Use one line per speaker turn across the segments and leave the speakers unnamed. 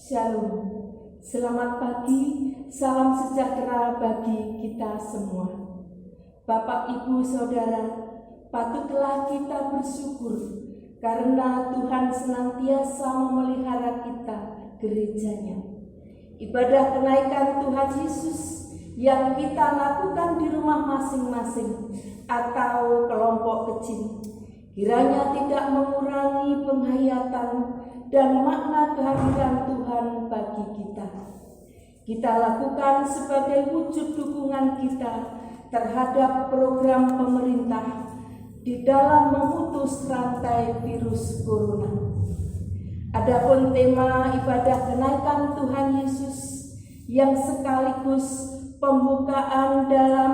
Shalom, selamat pagi, salam sejahtera bagi kita semua. Bapak, Ibu, Saudara, patutlah kita bersyukur karena Tuhan senantiasa memelihara kita, gerejanya. Ibadah kenaikan Tuhan Yesus yang kita lakukan di rumah masing-masing atau kelompok kecil, kiranya tidak mengurangi penghayatan dan makna kehadiran Tuhan bagi kita. Kita lakukan sebagai wujud dukungan kita terhadap program pemerintah di dalam memutus rantai virus corona. Adapun tema ibadah kenaikan Tuhan Yesus yang sekaligus pembukaan dalam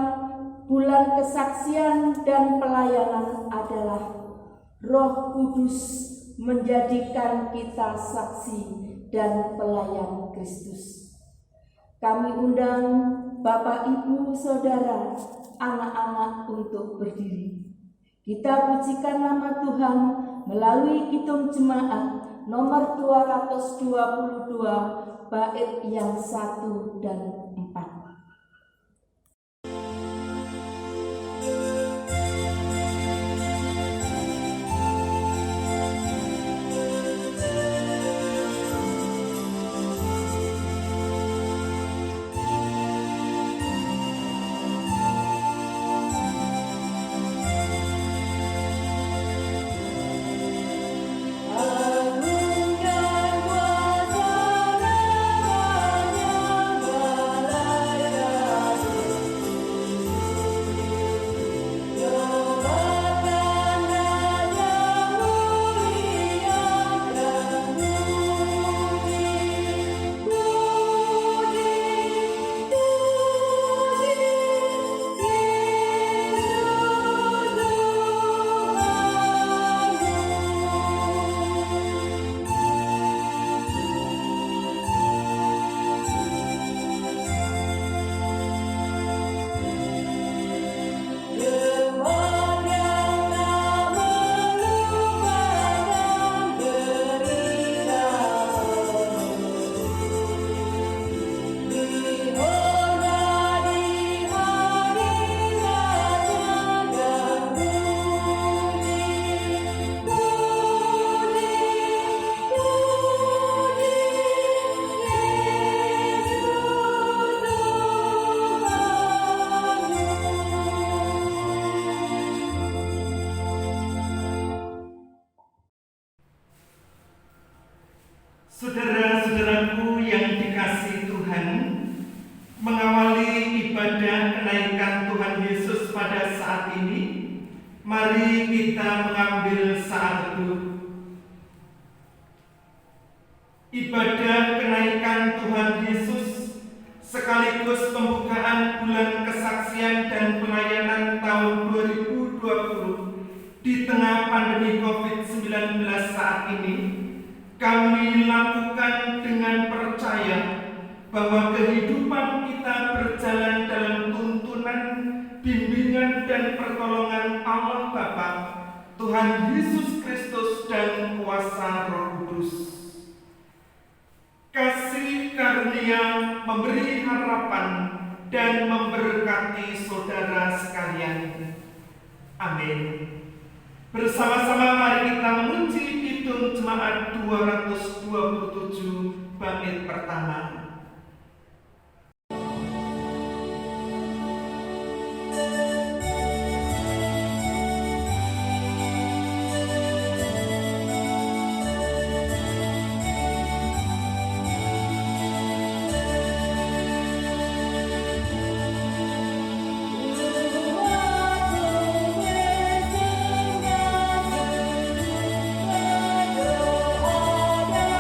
bulan kesaksian dan pelayanan adalah Roh Kudus menjadikan kita saksi dan pelayan Kristus. Kami undang Bapak, Ibu, Saudara, anak-anak untuk berdiri. Kita pujikan nama Tuhan melalui Kidung Jemaat nomor 222 bait yang 1 dan 4.
Saudara-saudaraku yang dikasihi Tuhan, mengawali ibadah kenaikan Tuhan Yesus pada saat ini, mari kita mengambil saat teduh. Ibadah kenaikan Tuhan Yesus sekaligus pembukaan bulan kesaksian dan pelayanan tahun 2020 di tengah pandemi COVID-19 saat ini, kami lakukan dengan percaya bahwa kehidupan kita berjalan dalam tuntunan, bimbingan dan pertolongan Allah Bapa, Tuhan Yesus Kristus dan kuasa Roh Kudus. Kasih karunia memberi harapan dan memberkati saudara sekalian. Amin. Bersama-sama mari kita memuji Kidung Jemaat 227 bait pertama.
Doa dan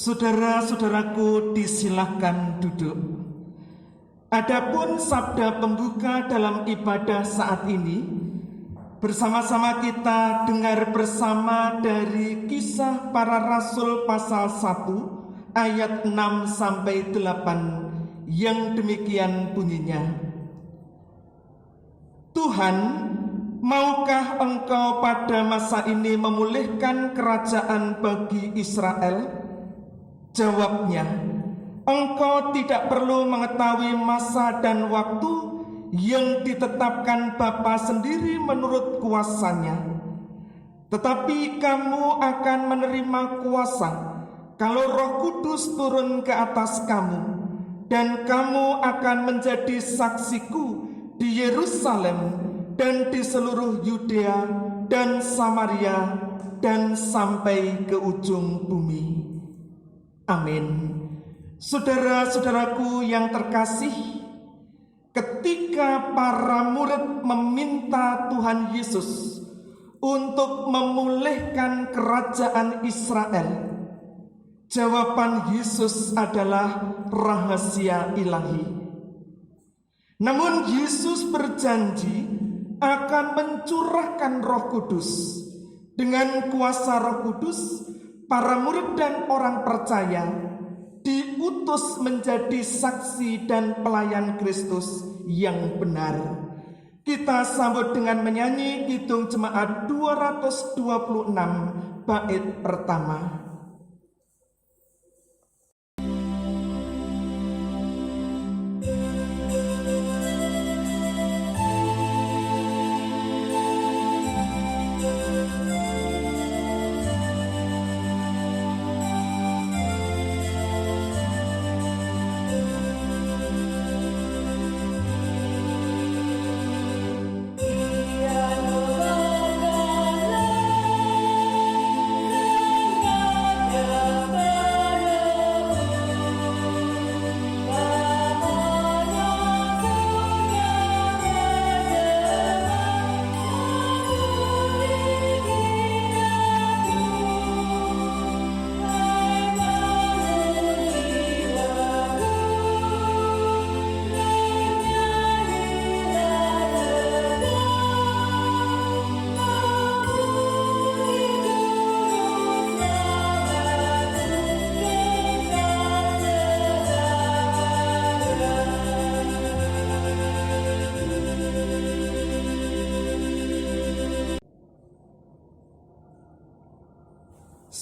Saudara-saudaraku, disilahkan duduk. Adapun sabda pembuka dalam ibadah saat ini, bersama-sama kita dengar bersama dari Kisah Para Rasul pasal 1 ayat 6 sampai 8 yang demikian bunyinya. Tuhan, maukah Engkau pada masa ini memulihkan kerajaan bagi Israel? Jawabnya, Engkau tidak perlu mengetahui masa dan waktu yang ditetapkan Bapa sendiri menurut kuasanya. Tetapi kamu akan menerima kuasa kalau Roh Kudus turun ke atas kamu, dan kamu akan menjadi saksiku di Yerusalem dan di seluruh Yudea dan Samaria dan sampai ke ujung bumi. Amin. Saudara-saudaraku yang terkasih, ketika para murid meminta Tuhan Yesus untuk memulihkan kerajaan Israel, jawaban Yesus adalah rahasia ilahi. Namun Yesus berjanji akan mencurahkan Roh Kudus. Dengan kuasa Roh Kudus, para murid dan orang percaya diutus menjadi saksi dan pelayan Kristus yang benar. Kita sambut dengan menyanyi Kidung Jemaat 226 bait pertama.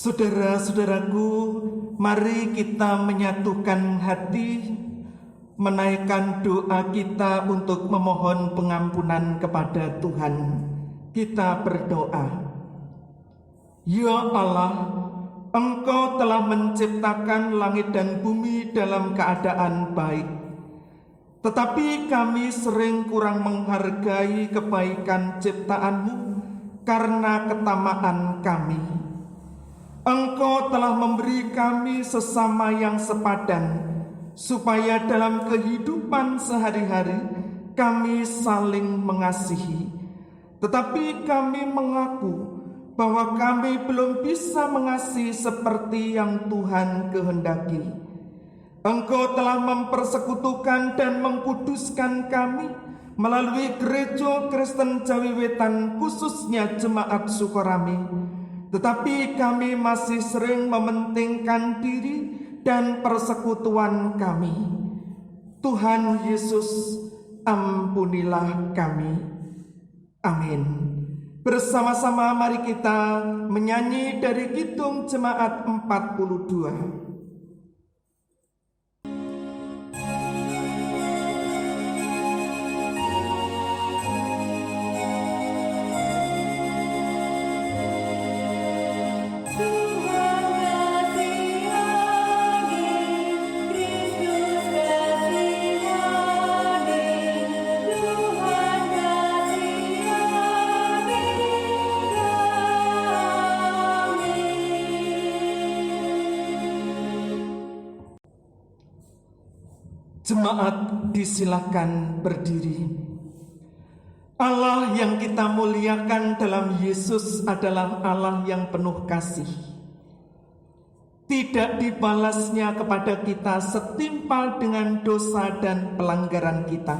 Saudara-saudaraku, mari kita menyatukan hati, menaikkan doa kita untuk memohon pengampunan kepada Tuhan. Kita berdoa. Ya Allah, Engkau telah menciptakan langit dan bumi dalam keadaan baik. Tetapi kami sering kurang menghargai kebaikan ciptaan-Mu karena ketamaan kami. Engkau telah memberi kami sesama yang sepadan, supaya dalam kehidupan sehari-hari kami saling mengasihi. Tetapi kami mengaku bahwa kami belum bisa mengasihi seperti yang Tuhan kehendaki. Engkau telah mempersekutukan dan mengkuduskan kami melalui Gereja Kristen Jawi Wetan, khususnya Jemaat Sukorami. Tetapi kami masih sering mementingkan diri dan persekutuan kami. Tuhan Yesus, ampunilah kami. Amin. Bersama-sama mari kita menyanyi dari Kidung Jemaat 42. Jemaat disilakan berdiri. Allah yang kita muliakan dalam Yesus adalah Allah yang penuh kasih. tidak dibalasnya kepada kita setimpal dengan dosa dan pelanggaran kita.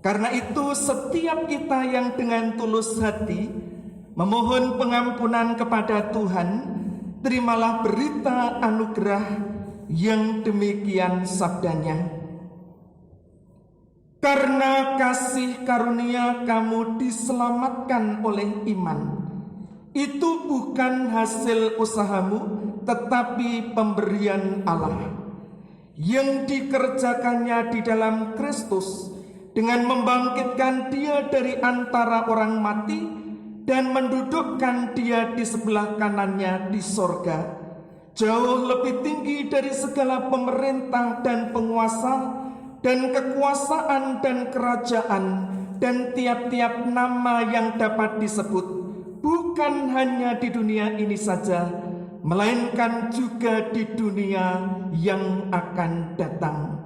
Karena itu setiap kita yang dengan tulus hati memohon pengampunan kepada Tuhan, terimalah berita anugerah yang demikian sabdanya. Karena kasih karunia kamu diselamatkan oleh iman. Itu bukan hasil usahamu, tetapi pemberian Allah yang dikerjakannya di dalam Kristus dengan membangkitkan Dia dari antara orang mati dan mendudukkan Dia di sebelah kanannya di sorga, jauh lebih tinggi dari segala pemerintah dan penguasa dan kekuasaan dan kerajaan dan tiap-tiap nama yang dapat disebut, bukan hanya di dunia ini saja, melainkan juga di dunia yang akan datang.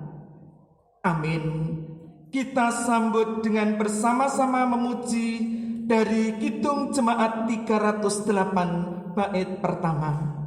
Amin. Kita sambut dengan bersama-sama memuji dari Kidung Jemaat 308 bait pertama.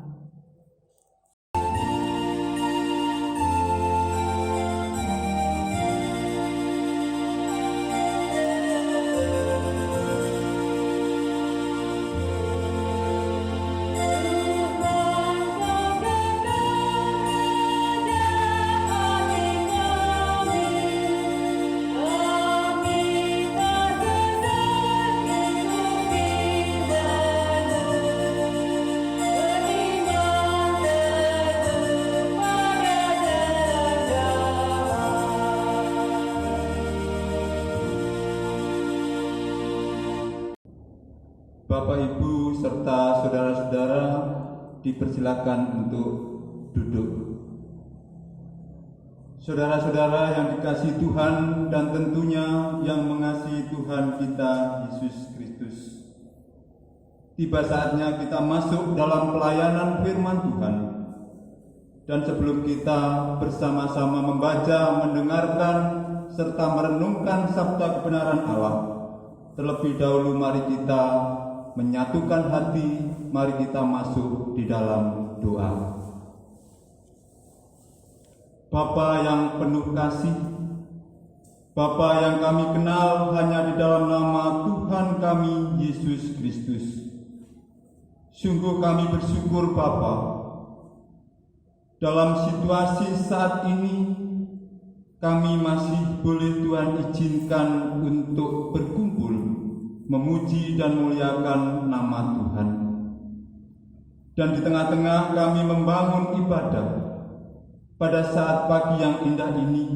Bapak, Ibu, serta saudara-saudara dipersilakan untuk duduk. Saudara-saudara yang dikasihi Tuhan dan tentunya yang mengasihi Tuhan kita Yesus Kristus, tiba saatnya kita masuk dalam pelayanan firman Tuhan. Dan sebelum kita bersama-sama membaca, mendengarkan, serta merenungkan sabda kebenaran Allah, terlebih dahulu mari kita menyatukan hati, mari kita masuk di dalam doa. Bapa yang penuh kasih, Bapa yang kami kenal hanya di dalam nama Tuhan kami Yesus Kristus, sungguh kami bersyukur Bapa, dalam situasi saat ini kami masih boleh Tuhan izinkan untuk berkumpul memuji dan memuliakan nama Tuhan. Dan di tengah-tengah kami membangun ibadah pada saat pagi yang indah ini,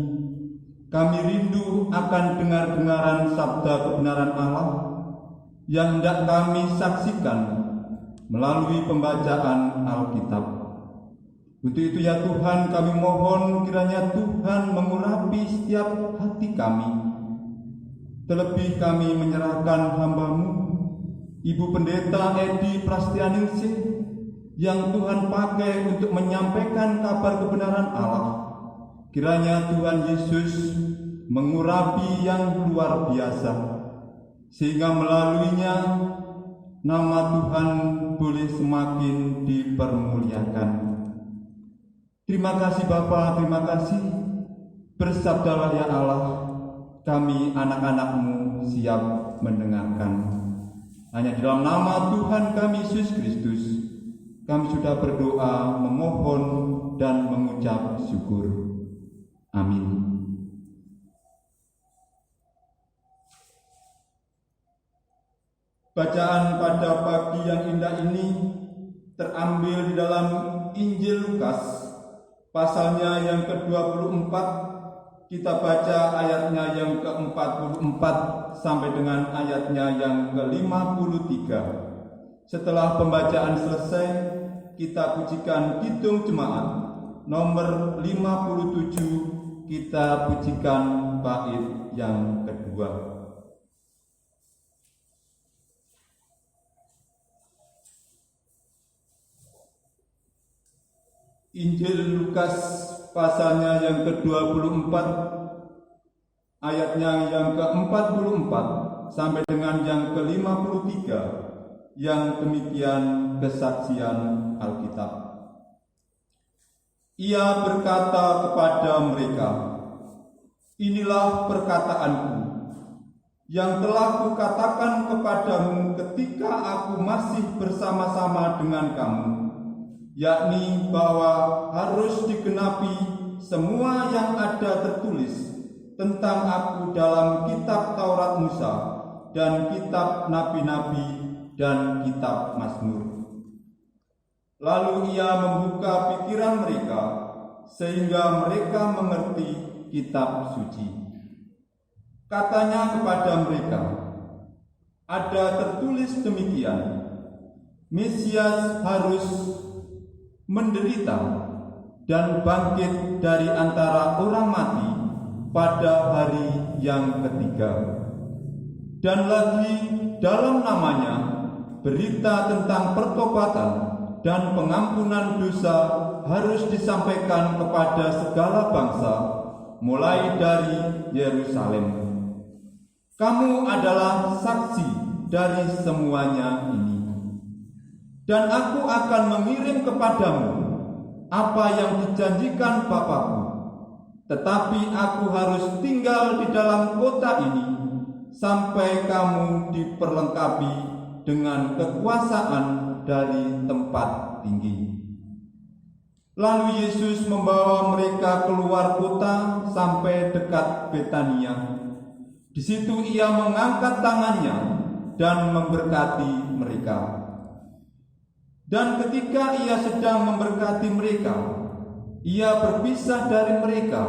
kami rindu akan dengar-dengaran sabda kebenaran Allah yang hendak kami saksikan melalui pembacaan Alkitab. Untuk itu ya Tuhan, kami mohon kiranya Tuhan mengurapi setiap hati kami. Terlebih kami menyerahkan hamba-Mu, Ibu Pendeta Edi Prastianingsih, yang Tuhan pakai untuk menyampaikan kabar kebenaran Allah. Kiranya Tuhan Yesus mengurapi yang luar biasa, sehingga melaluinya nama Tuhan boleh semakin dipermuliakan. Terima kasih Bapa, terima kasih. Bersabdalah ya Allah, kami anak-anak-Mu siap mendengarkan. Hanya di dalam nama Tuhan kami Yesus Kristus, kami sudah berdoa, memohon, dan mengucap syukur. Amin. Bacaan pada pagi yang indah ini terambil di dalam Injil Lukas, pasalnya yang ke-24. Kita baca ayatnya yang ke-44 sampai dengan ayatnya yang ke-53. Setelah pembacaan selesai, kita pujikan Kidung Jemaat nomor 57, kita pujikan bait yang kedua. Injil Lukas pasalnya yang ke-24, ayatnya yang ke-44 sampai dengan yang ke-53, yang demikian kesaksian Alkitab. Ia berkata kepada mereka, "Inilah perkataanku yang telah kukatakan kepadamu ketika aku masih bersama-sama dengan kamu, yakni bahwa harus digenapi semua yang ada tertulis tentang aku dalam kitab Taurat Musa dan kitab nabi-nabi dan kitab Mazmur." Lalu ia membuka pikiran mereka sehingga mereka mengerti kitab suci. Katanya kepada mereka, "Ada tertulis demikian, Mesias harus menderita dan bangkit dari antara orang mati pada hari yang ketiga. Dan lagi dalam namanya berita tentang pertobatan dan pengampunan dosa harus disampaikan kepada segala bangsa, mulai dari Yerusalem. Kamu adalah saksi dari semuanya ini. Dan aku akan mengirim kepadamu apa yang dijanjikan Bapa-Ku, tetapi aku harus tinggal di dalam kota ini sampai kamu diperlengkapi dengan kekuasaan dari tempat tinggi." Lalu Yesus membawa mereka keluar kota sampai dekat Betania. Di situ ia mengangkat tangannya dan memberkati mereka. Dan ketika ia sedang memberkati mereka, ia berpisah dari mereka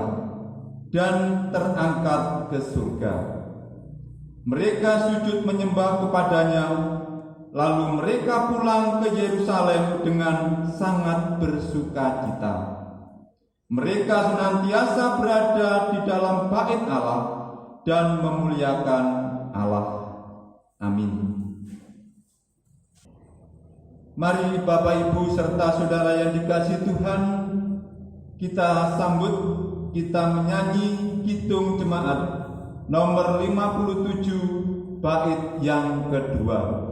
dan terangkat ke surga. Mereka sujud menyembah kepadanya, lalu mereka pulang ke Yerusalem dengan sangat bersukacita. Mereka senantiasa berada di dalam bait Allah dan memuliakan Allah. Amin. Mari Bapak Ibu serta saudara yang dikasihi Tuhan, kita sambut, kita menyanyi Kidung Jemaat nomor 57 bait yang kedua.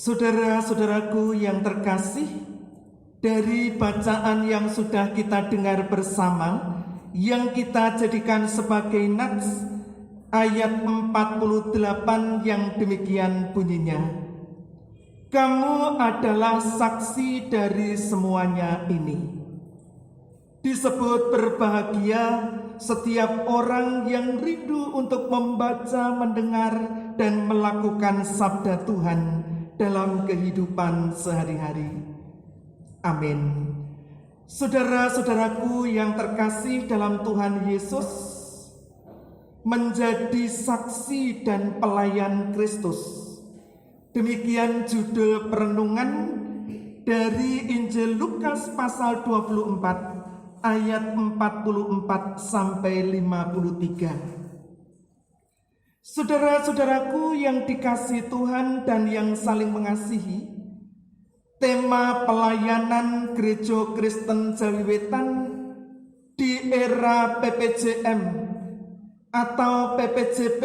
Saudara-saudaraku yang terkasih, dari bacaan yang sudah kita dengar bersama, yang kita jadikan sebagai nats, ayat 48 yang demikian bunyinya, "Kamu adalah saksi dari semuanya ini." Disebut berbahagia setiap orang yang rindu untuk membaca, mendengar, dan melakukan sabda Tuhan dalam kehidupan sehari-hari. Amin. Saudara-saudaraku yang terkasih dalam Tuhan Yesus, menjadi saksi dan pelayan Kristus. Demikian judul perenungan dari Injil Lukas pasal 24 ayat 44 sampai 53. Saudara-saudaraku yang dikasihi Tuhan dan yang saling mengasihi, tema pelayanan Gereja Kristen Jawi Wetan di era PPJM atau PPJP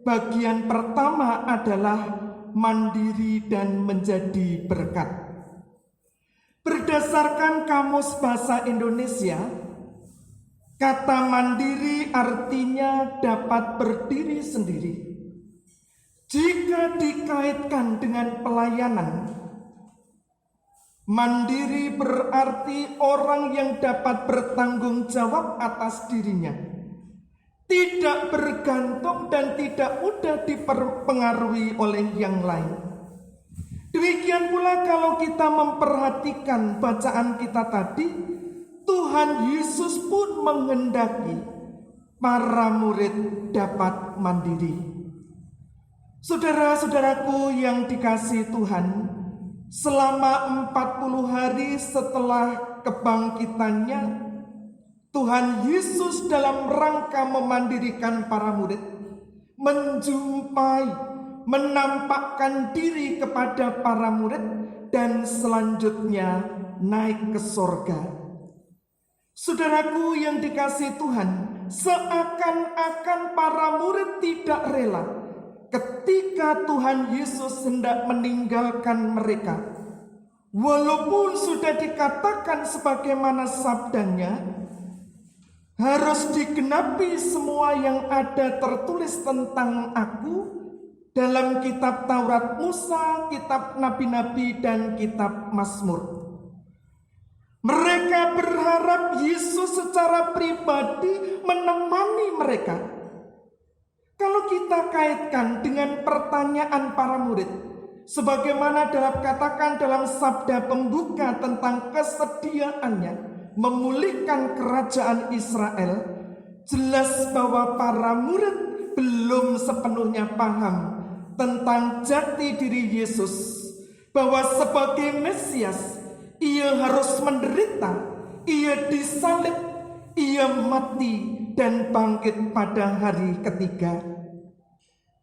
bagian pertama adalah mandiri dan menjadi berkat. Berdasarkan Kamus Bahasa Indonesia, kata mandiri artinya dapat berdiri sendiri. Jika dikaitkan dengan pelayanan,
Mandiri berarti orang yang dapat bertanggung jawab atas dirinya, tidak bergantung dan tidak mudah dipengaruhi oleh yang lain. Demikian pula kalau kita memperhatikan bacaan kita tadi, Tuhan Yesus pun menghendaki para murid dapat mandiri. Saudara-saudaraku yang dikasihi Tuhan, selama 40 hari setelah kebangkitannya, Tuhan Yesus dalam rangka memandirikan para murid menjumpai, menampakkan diri kepada para murid dan selanjutnya naik ke sorga. Saudaraku yang dikasihi Tuhan, seakan-akan para murid tidak rela ketika Tuhan Yesus hendak meninggalkan mereka. Walaupun sudah dikatakan sebagaimana sabdanya, harus digenapi semua yang ada tertulis tentang aku dalam kitab Taurat Musa, kitab Nabi-Nabi, dan kitab Mazmur. Mereka berharap Yesus secara pribadi menemani mereka. Kalau kita kaitkan dengan pertanyaan para murid, sebagaimana katakan dalam sabda pembuka tentang kesediaannya memulihkan kerajaan Israel, jelas bahwa para murid belum sepenuhnya paham tentang jati diri Yesus, bahwa sebagai Mesias ia harus menderita, ia disalib, ia mati dan bangkit pada hari ketiga.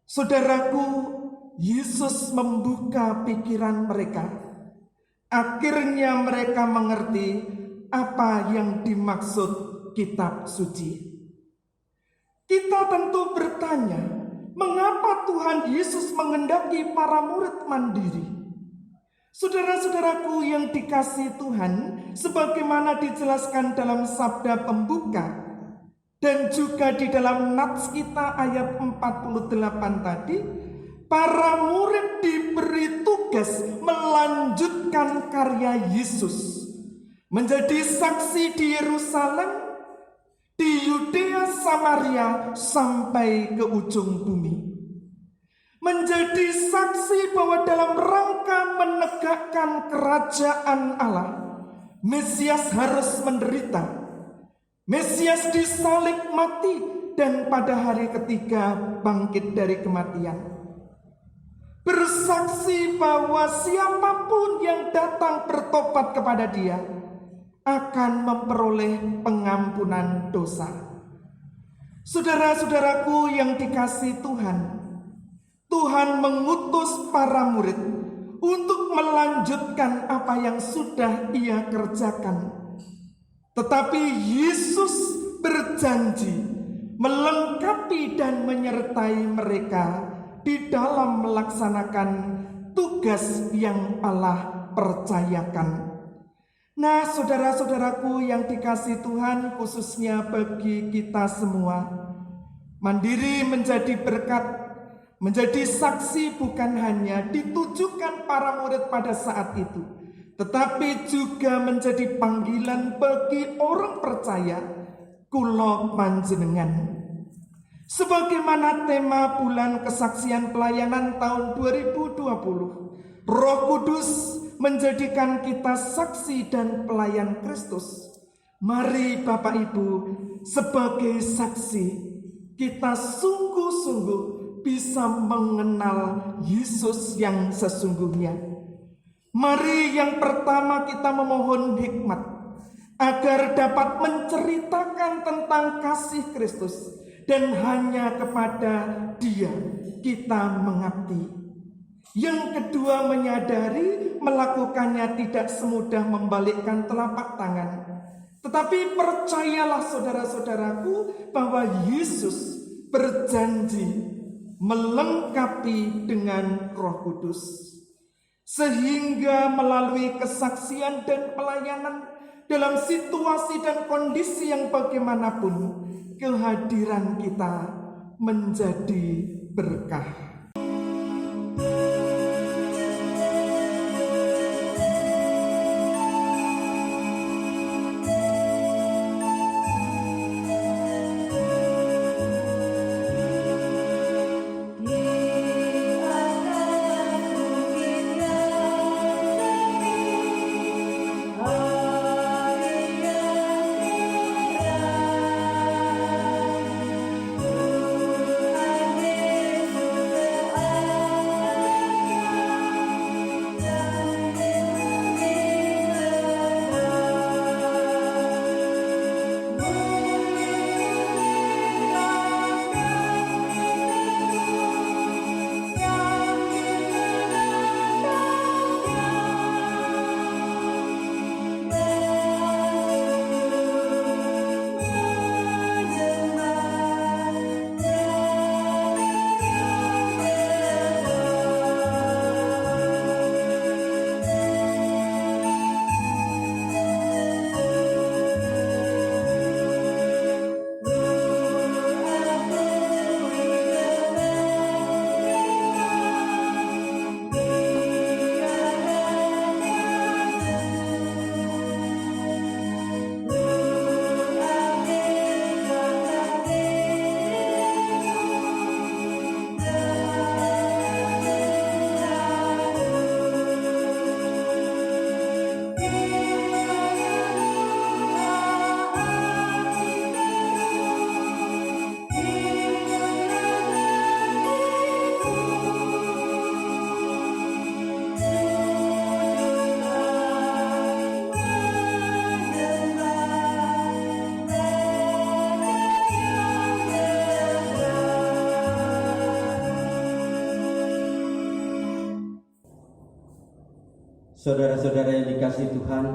Saudaraku, Yesus membuka pikiran mereka. Akhirnya mereka mengerti apa yang dimaksud kitab suci. Kita tentu bertanya, mengapa Tuhan Yesus menghendaki para murid mandiri? Saudara-saudaraku yang dikasihi Tuhan, sebagaimana dijelaskan dalam sabda pembuka dan juga di dalam nats kita ayat 48 tadi, para murid diberi tugas melanjutkan karya Yesus, menjadi saksi di Yerusalem, di Yudea, Samaria, sampai ke ujung bumi. Menjadi saksi bahwa dalam rangka menegakkan kerajaan Allah, Mesias harus menderita, Mesias disalib mati, dan pada hari ketiga bangkit dari kematian. Bersaksi bahwa siapapun yang datang bertobat kepada Dia akan memperoleh pengampunan dosa. Saudara-saudaraku yang dikasihi Tuhan, Tuhan mengutus para murid untuk melanjutkan apa yang sudah Ia kerjakan. Tetapi Yesus berjanji melengkapi dan menyertai mereka di dalam melaksanakan tugas yang Allah percayakan. Nah, saudara-saudaraku yang dikasihi Tuhan, khususnya bagi kita semua, mandiri menjadi berkat, menjadi saksi bukan hanya ditujukan para murid pada saat itu, tetapi juga menjadi panggilan bagi orang percaya, kula panjenengan. Sebagaimana tema bulan kesaksian pelayanan tahun 2020, Roh Kudus menjadikan kita saksi dan pelayan Kristus. Mari Bapak Ibu, sebagai saksi, kita sungguh-sungguh bisa mengenal Yesus yang sesungguhnya. Mari yang pertama kita memohon hikmat, agar dapat menceritakan tentang kasih Kristus, dan hanya kepada Dia kita mengabdi. Yang kedua, menyadari melakukannya tidak semudah membalikkan telapak tangan. Tetapi percayalah saudara-saudaraku bahwa Yesus berjanji melengkapi dengan Roh Kudus. Sehingga melalui kesaksian dan pelayanan dalam situasi dan kondisi yang bagaimanapun, kehadiran kita menjadi berkah.
Saudara-saudara yang dikasihi Tuhan,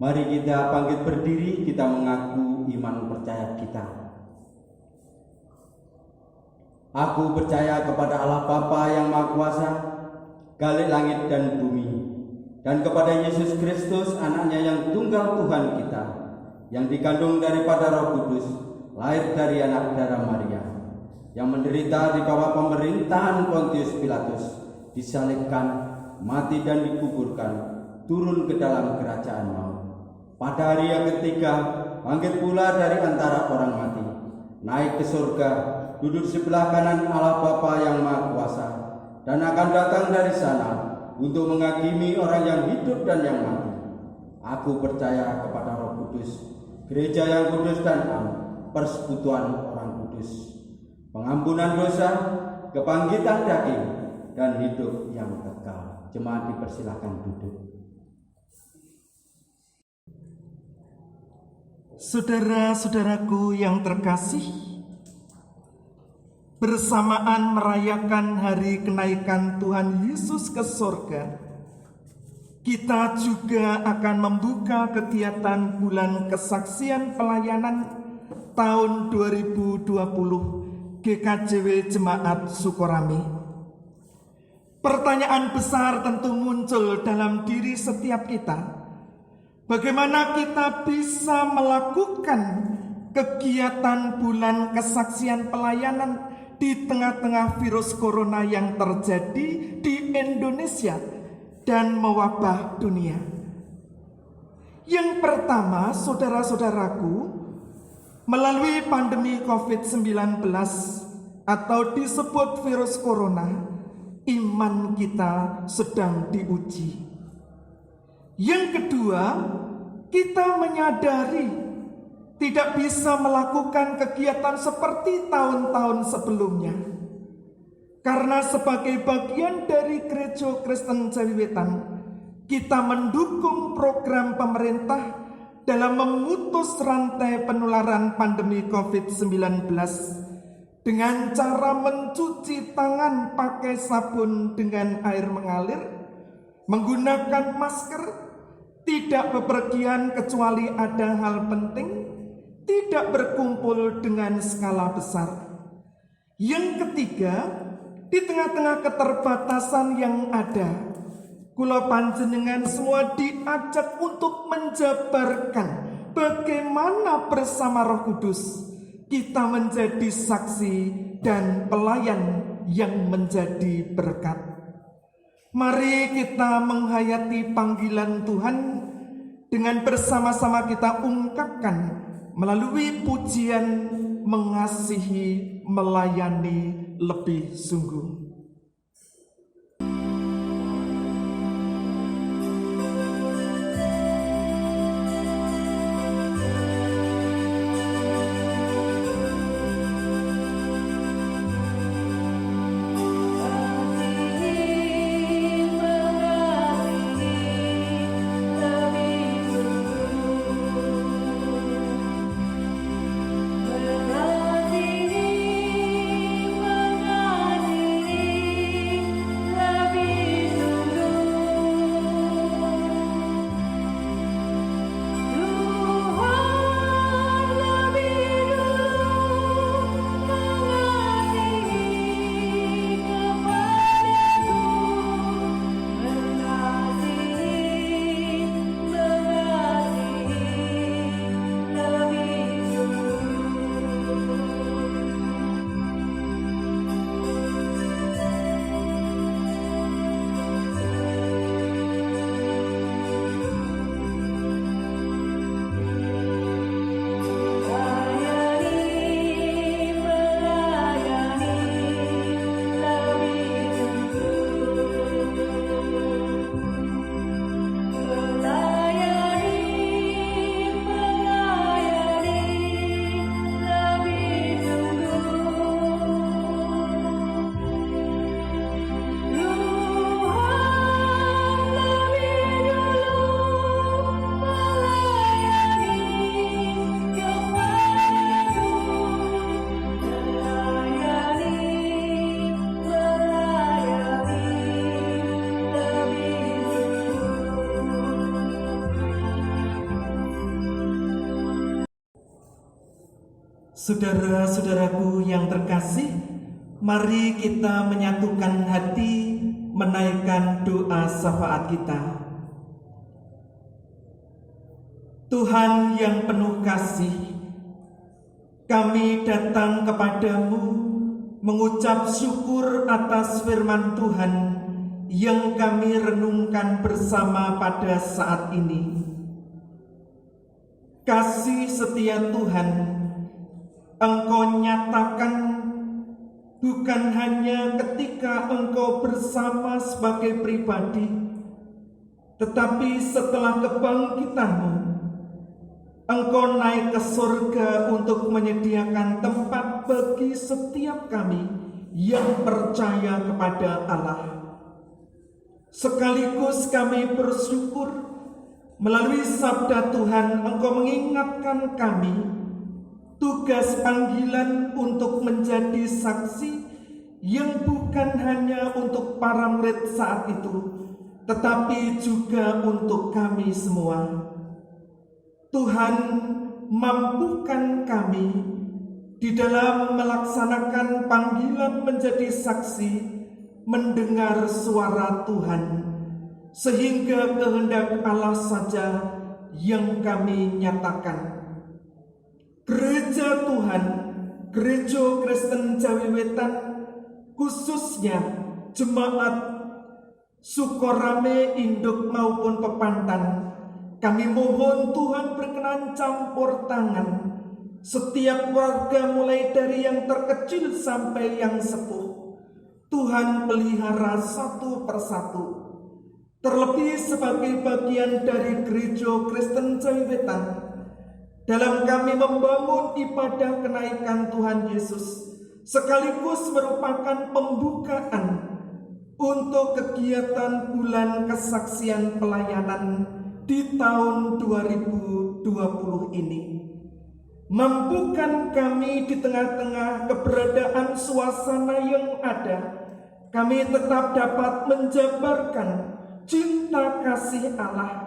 mari kita bangkit berdiri, kita mengaku iman percaya kita. Aku percaya kepada Allah Bapa yang Maha Kuasa, Khalik langit dan bumi, dan kepada Yesus Kristus, anaknya yang tunggal Tuhan kita, yang dikandung daripada Roh Kudus, lahir dari anak darah Maria, yang menderita di bawah pemerintahan Pontius Pilatus, disalibkan, mati dan dikuburkan, turun ke dalam kerajaan maut. Pada hari yang ketiga, bangkit pula dari antara orang mati, naik ke surga, duduk sebelah kanan Allah Bapa yang Maha Kuasa, dan akan datang dari sana untuk menghakimi orang yang hidup dan yang mati. Aku percaya kepada Roh Kudus, gereja yang kudus dan am, persekutuan orang kudus, pengampunan dosa, kebangkitan daging, dan hidup yang kekal. Jemaat dipersilakan duduk.
Saudara-saudaraku yang terkasih, bersamaan merayakan hari kenaikan Tuhan Yesus ke surga, kita juga akan membuka kegiatan bulan kesaksian pelayanan tahun 2020 GKJW Jemaat Sukorame. Pertanyaan besar tentu muncul dalam diri setiap kita. Bagaimana kita bisa melakukan kegiatan bulan kesaksian pelayanan di tengah-tengah virus corona yang terjadi di Indonesia dan mewabah dunia? Yang pertama, saudara-saudaraku, melalui pandemi COVID-19 atau disebut virus corona, iman kita sedang diuji. Yang kedua, kita menyadari tidak bisa melakukan kegiatan seperti tahun-tahun sebelumnya. Karena sebagai bagian dari Gereja Kristen Jawiwetan, kita mendukung program pemerintah dalam memutus rantai penularan pandemi COVID-19 dengan cara mencuci tangan pakai sabun dengan air mengalir, menggunakan masker, tidak bepergian kecuali ada hal penting, tidak berkumpul dengan skala besar. Yang ketiga, di tengah-tengah keterbatasan yang ada, kula panjenengan semua diajak untuk menjabarkan bagaimana bersama Roh Kudus kita menjadi saksi dan pelayan yang menjadi berkat. Mari kita menghayati panggilan Tuhan dengan bersama-sama kita ungkapkan melalui pujian mengasihi, melayani lebih sungguh.
Mengasihi
Saudara-saudaraku yang terkasih, mari kita menyatukan hati menaikkan doa syafaat kita. Tuhan yang penuh kasih, kami datang kepadamu mengucap syukur atas firman Tuhan yang kami renungkan bersama pada saat ini. Kasih setia Tuhan, Engkau nyatakan bukan hanya ketika Engkau bersama sebagai pribadi, tetapi setelah kebangkitanmu, Engkau naik ke surga untuk menyediakan tempat bagi setiap kami yang percaya kepada Allah. Sekaligus kami bersyukur melalui sabda Tuhan Engkau mengingatkan kami tugas panggilan untuk menjadi saksi yang bukan hanya untuk para murid saat itu, tetapi juga untuk kami semua. Tuhan, mampukan kami di dalam melaksanakan panggilan menjadi saksi, mendengar suara Tuhan, sehingga kehendak Allah saja yang kami nyatakan. Gereja Tuhan, Gereja Kristen Jawi Wetan, khususnya jemaat Sukorame, Induk maupun Pepantan, kami mohon Tuhan berkenan campur tangan setiap warga mulai dari yang terkecil sampai yang sepuh. Tuhan pelihara satu persatu. Terlebih sebagai bagian dari Gereja Kristen Jawi Wetan, dalam kami membangun ibadah kenaikan Tuhan Yesus, sekaligus merupakan pembukaan untuk kegiatan bulan kesaksian pelayanan di tahun 2020 ini. Mampukan kami di tengah-tengah keberadaan suasana yang ada, kami tetap dapat menjabarkan cinta kasih Allah,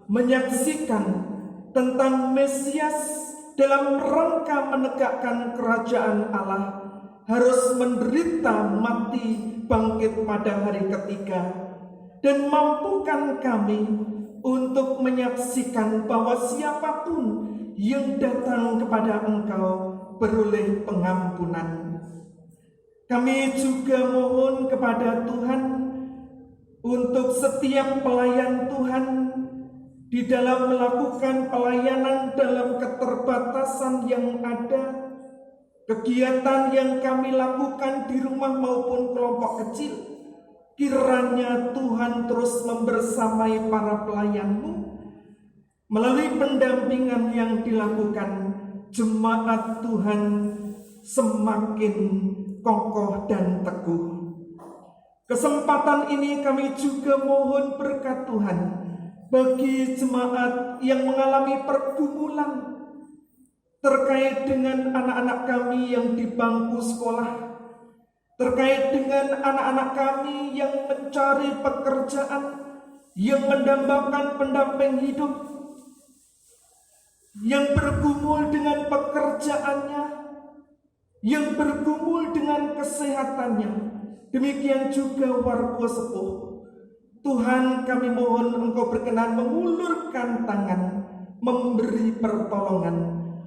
menyaksikan tentang Mesias dalam rangka menegakkan kerajaan Allah harus menderita, mati, bangkit pada hari ketiga. Dan mampukan kami untuk menyaksikan bahwa siapapun yang datang kepada Engkau beroleh pengampunan. Kami juga mohon kepada Tuhan untuk setiap pelayan Tuhan di dalam melakukan pelayanan dalam keterbatasan yang ada, kegiatan yang kami lakukan di rumah maupun kelompok kecil, kiranya Tuhan terus membersamai para pelayan-Mu melalui pendampingan yang dilakukan, jemaat Tuhan semakin kokoh dan teguh. Kesempatan ini kami juga mohon berkat Tuhan bagi jemaat yang mengalami pergumulan terkait dengan anak-anak kami yang di bangku sekolah, terkait dengan anak-anak kami yang mencari pekerjaan, yang mendambakan pendamping hidup, yang bergumul dengan pekerjaannya, yang bergumul dengan kesehatannya. Demikian juga warga sepuh. Tuhan, kami mohon Engkau berkenan mengulurkan tangan, memberi pertolongan,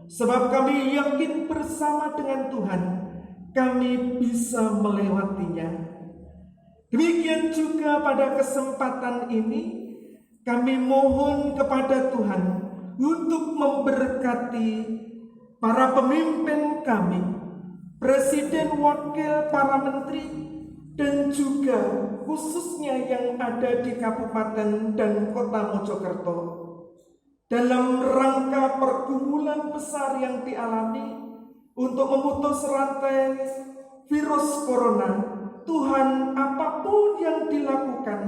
sebab kami yakin bersama dengan Tuhan kami bisa melewatinya. Demikian juga pada kesempatan ini kami mohon kepada Tuhan untuk memberkati para pemimpin kami, presiden, wakil, para menteri, dan juga khususnya yang ada di Kabupaten dan Kota Mojokerto. Dalam rangka pergumulan besar yang dialami untuk memutus rantai virus corona, Tuhan, apapun yang dilakukan,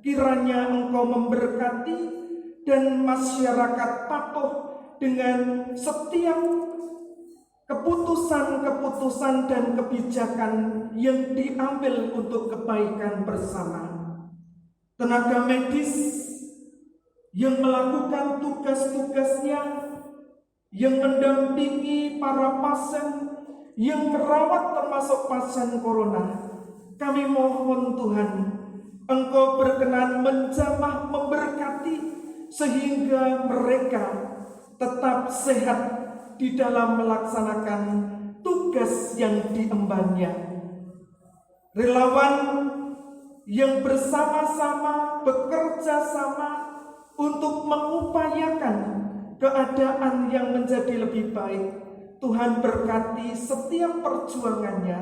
kiranya Engkau memberkati dan masyarakat patuh dengan setiap keputusan-keputusan dan kebijakan yang diambil untuk kebaikan bersama. Tenaga medis yang melakukan tugas-tugasnya yang mendampingi para pasien yang merawat termasuk pasien corona. Kami mohon Tuhan, Engkau berkenan menjamah memberkati sehingga mereka tetap sehat di dalam melaksanakan tugas yang diembannya. Relawan yang bersama-sama bekerja sama untuk mengupayakan keadaan yang menjadi lebih baik. Tuhan berkati setiap perjuangannya,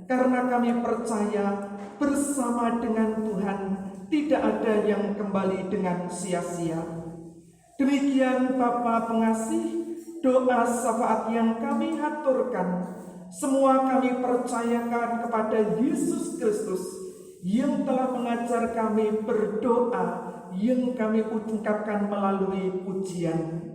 karena kami percaya bersama dengan Tuhan tidak ada yang kembali dengan sia-sia. Demikian Bapa pengasih, doa syafaat yang kami haturkan, semua kami percayakan kepada Yesus Kristus yang telah mengajar kami berdoa yang kami ungkapkan melalui pujian.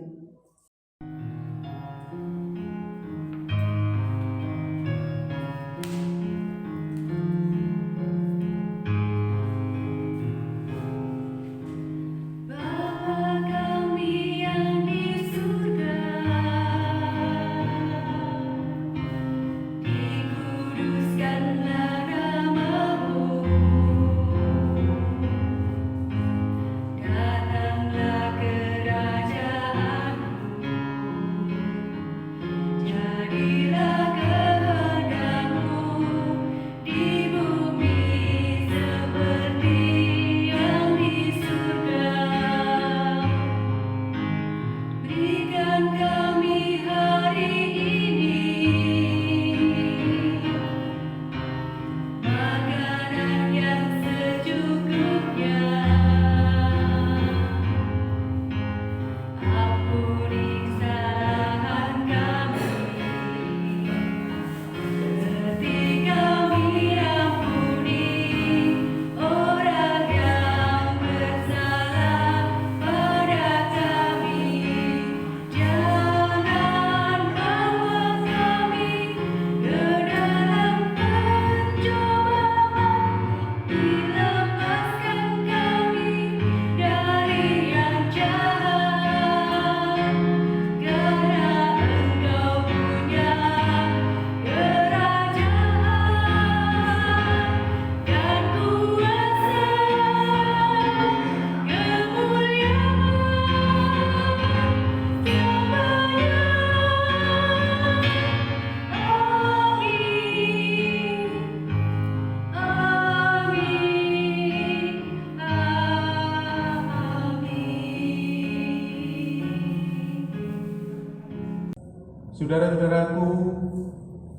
Saudara-saudaraku,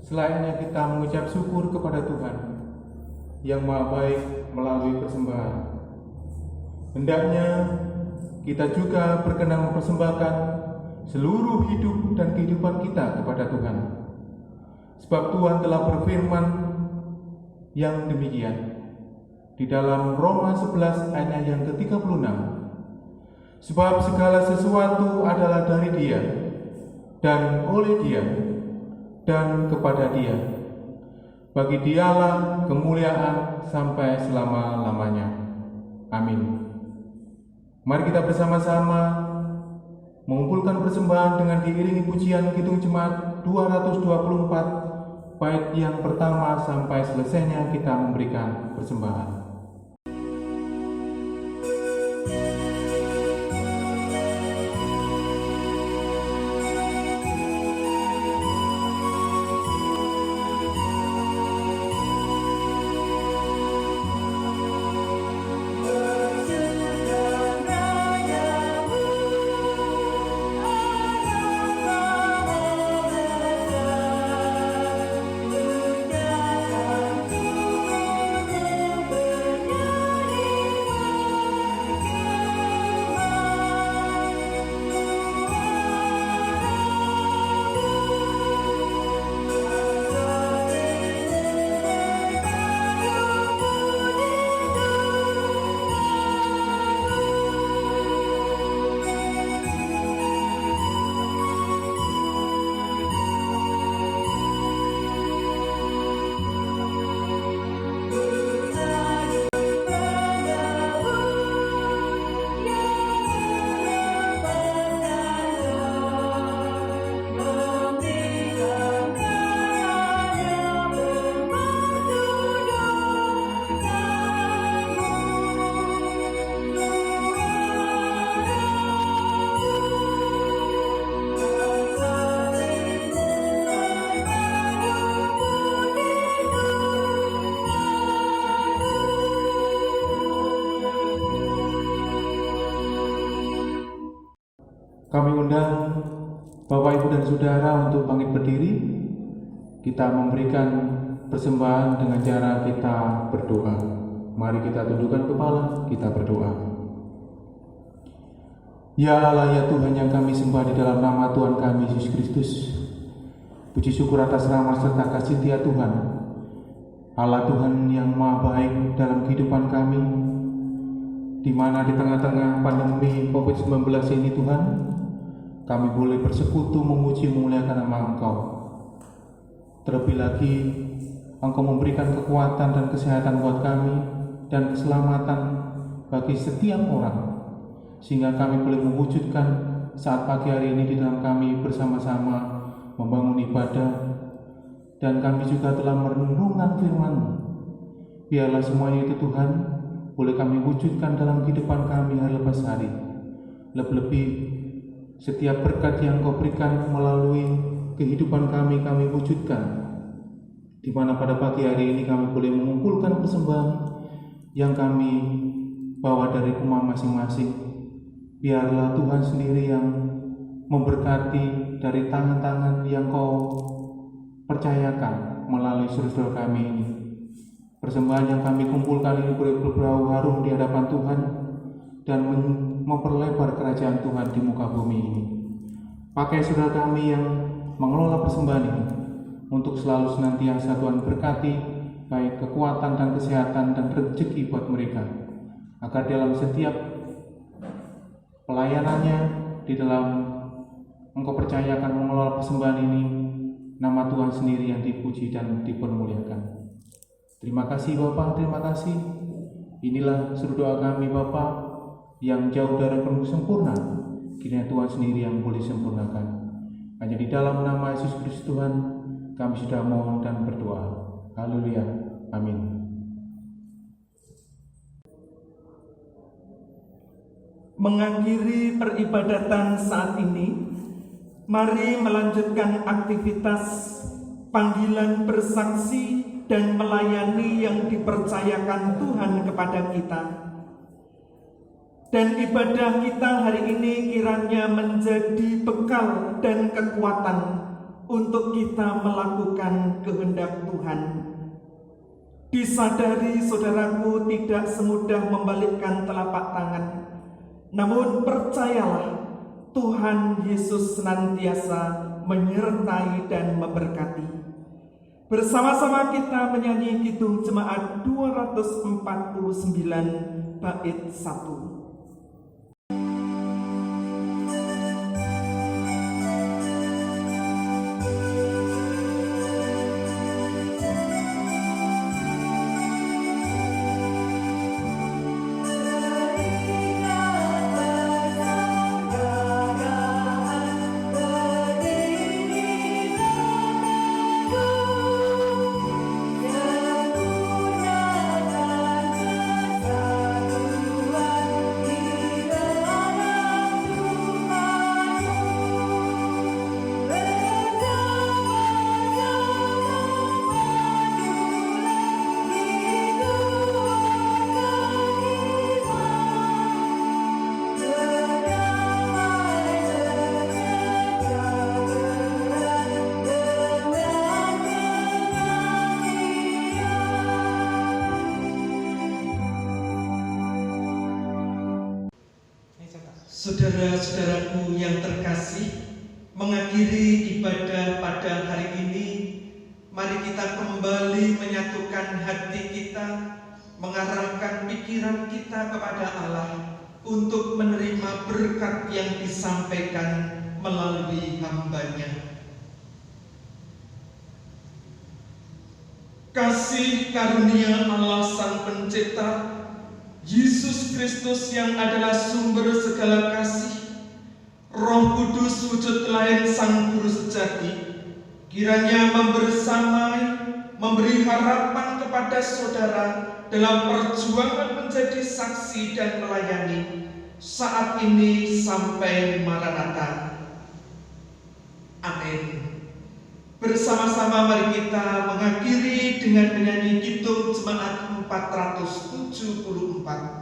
selayaknya kita mengucap syukur kepada Tuhan yang Maha Baik melalui persembahan. Hendaknya kita juga berkenan mempersembahkan seluruh hidup dan kehidupan kita kepada Tuhan. Sebab Tuhan telah berfirman yang demikian di dalam Roma 11 ayat yang ke-36. Sebab segala sesuatu adalah dari Dia, dan oleh Dia, dan kepada Dia. Bagi Dialah kemuliaan sampai selama-lamanya. Amin. Mari kita bersama-sama mengumpulkan persembahan dengan diiringi pujian Kidung Jemaat 224 bait yang pertama sampai selesainya kita memberikan persembahan.
Kami undang Bapak, Ibu, dan Saudara untuk bangkit berdiri. Kita memberikan persembahan dengan cara kita berdoa. Mari kita tundukkan kepala, kita berdoa. Ya Allah, ya Tuhan yang kami sembah di dalam nama Tuhan kami Yesus Kristus. Puji syukur atas rahmat serta kasih setia Tuhan, Allah Tuhan yang maha baik dalam kehidupan kami, di mana di tengah-tengah pandemi COVID-19 ini Tuhan, kami boleh bersekutu memuji memuliakan nama Engkau. Terlebih lagi, Engkau memberikan kekuatan dan kesehatan buat kami dan keselamatan bagi setiap orang, sehingga kami boleh mewujudkan saat pagi hari ini di dalam kami bersama-sama membangun ibadah, dan kami juga telah merenungkan firman-Mu. Biarlah semuanya itu Tuhan boleh kami wujudkan dalam kehidupan kami hari lepas hari. Lebih-lebih setiap berkat yang Kau berikan melalui kehidupan kami wujudkan, di mana pada pagi hari ini kami boleh mengumpulkan persembahan yang kami bawa dari rumah masing-masing. Biarlah Tuhan sendiri yang memberkati dari tangan-tangan yang Kau percayakan melalui saudara kami ini. Persembahan yang kami kumpulkan ini boleh berbau harum di hadapan Tuhan dan memperlebar kerajaan Tuhan di muka bumi ini. Pakai saudara kami yang mengelola persembahan ini untuk selalu senantiasa Tuhan berkati, baik kekuatan dan kesehatan dan rezeki buat mereka, agar dalam setiap pelayanannya di dalam Engkau percayakan mengelola persembahan ini, nama Tuhan sendiri yang dipuji dan dipermuliakan. Terima kasih Bapa, terima kasih. Inilah seluruh doa kami Bapa, yang jauh dari penuh sempurna, kiranya Tuhan sendiri yang boleh sempurnakan. Hanya di dalam nama Yesus Kristus Tuhan, kami sudah mohon dan berdoa. Haleluya, amin.
Mengakhiri peribadatan saat ini, mari melanjutkan aktivitas panggilan bersaksi dan melayani yang dipercayakan Tuhan kepada kita. Dan ibadah kita hari ini kiranya menjadi bekal dan kekuatan untuk kita melakukan kehendak Tuhan. Disadari saudaraku, tidak semudah membalikkan telapak tangan, namun percayalah, Tuhan Yesus senantiasa menyertai dan memberkati. Bersama-sama kita menyanyi Kidung Jemaat 249 bait 1. Saudara-saudaraku yang terkasih, mengakhiri ibadah pada hari ini, mari kita kembali menyatukan hati kita, mengarahkan pikiran kita kepada Allah untuk menerima berkat yang disampaikan melalui hamba-Nya. Kasih karunia Allah Sang Pencipta, Yesus Kristus yang adalah sumber segala kasih, Roh Kudus wujud lain Sang Guru sejati, kiranya membersamai, memberi harapan kepada saudara dalam perjuangan menjadi saksi dan melayani saat ini sampai Maranatha. Amin. Bersama-sama mari kita mengakhiri dengan menyanyi Kidung Jemaat 474.